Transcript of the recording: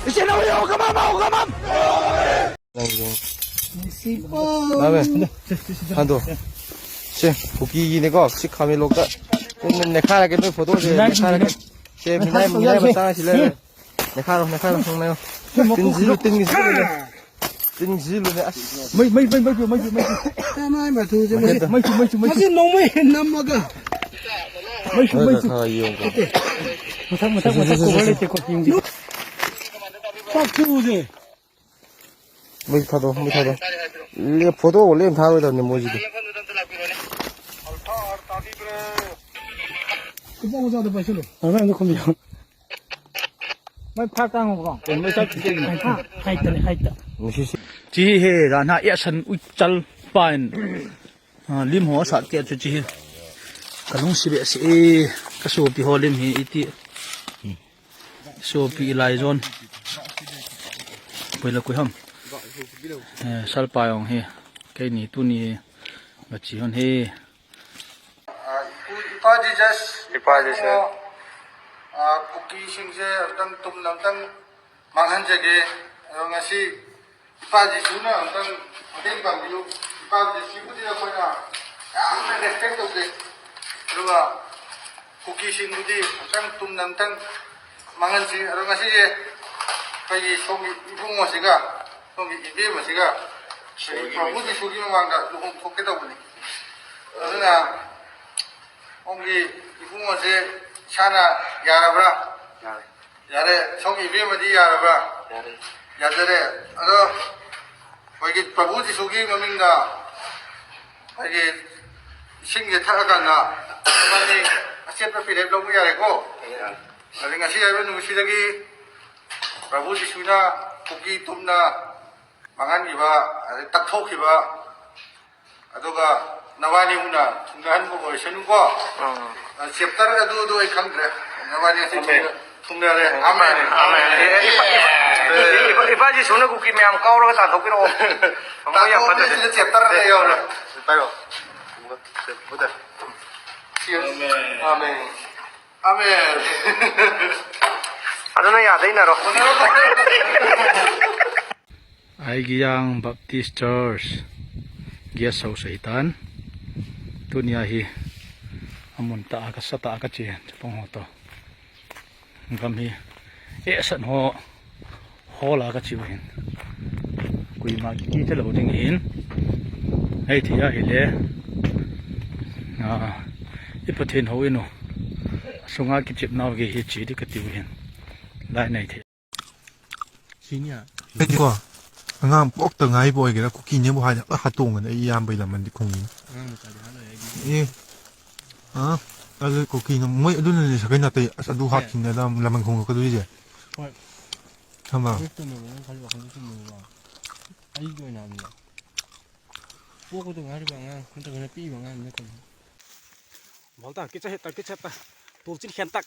이제 나와요. 가만. 다음에 한도 씨 고기 내가 식 카멜로가 내 카라게 또 포도 제 카라게 제 미나이 맞다 실래 내 카로 성나요 뜬지로 네 mấy cái mà thu cho mấy cái nông mấy năm mà cả mấy một tháng cô lấy tiền của tiền đi sao thu gì 뭐 타도 이게 포도 올리면 다 오던데 뭐지 cái bao giờ được bao nhiêu rồi nó không nhiều mấy phát tăng không mấy phát chỉ hai tờ chỉ he là na ya san uchal pain lim ho sa tia chu chi kalung sibe se ka so pi ho lim hi iti so pi lai zon poi la ko ham sal pa yong he cái ni tu ni ba chi hon he 이빠지스 쿠키 싱제 어떤 tum남당 망한적에 ngasi 이빠지스는 어떤 어떤 방비로 이빠지스 시부디라 거나 양에 respect 없게 그러가 쿠키 싱부디 어떤 tum남당 망한지 ngasi 제 거기 속이 이붕모시가 속이 이베모시가 무디 속이는 왕가 조금 속게다 보니 그러나 ông gì cũng mà gì xa là nhà nào ra nhà đây xong thì viên mà đi nhà nào ra nhà đây đó vậy cái bà bố thì số kia mà mình là vậy cái sinh nhật thắc cả là bạn đi xếp ra phía đẹp đông cái nhà này cô là ngày xưa bên núi xưa cái bà bố thì xưa na cookie tôm na mang ăn gì ba tắc thốt gì ba đó cả 나와니 우나 중간 보고 쉬는 거 셉타르 아두도 이 강드레 나와니 통내래 아멘 이파지 손에 국기 매암 까오라가 다 도끼로 뭐야 받아 셉타르래요 봐요 뭐다 아멘 아드나 야 되나로 Aigiyang Baptist Church Guest House Satan Tunia hi amun ta ka sa ta ka chi pong ho to ngam hi e san ho la ka chi hin kui ma ki te lo ding hin hei thia hi le i pathin ho ino sunga ki chip naw ge hi chi di ka ti hin lai nai the Sinya. Quoi? Ngam bok ta ngai boy ge la ku kin ye bo ha ha tong ne yam bai la man di khong ni. ku kin moi adu ne sa kai na te adu ha kin na la man khong ka du je. Thama. bảo ta cái chết ta tổ chức khen tắc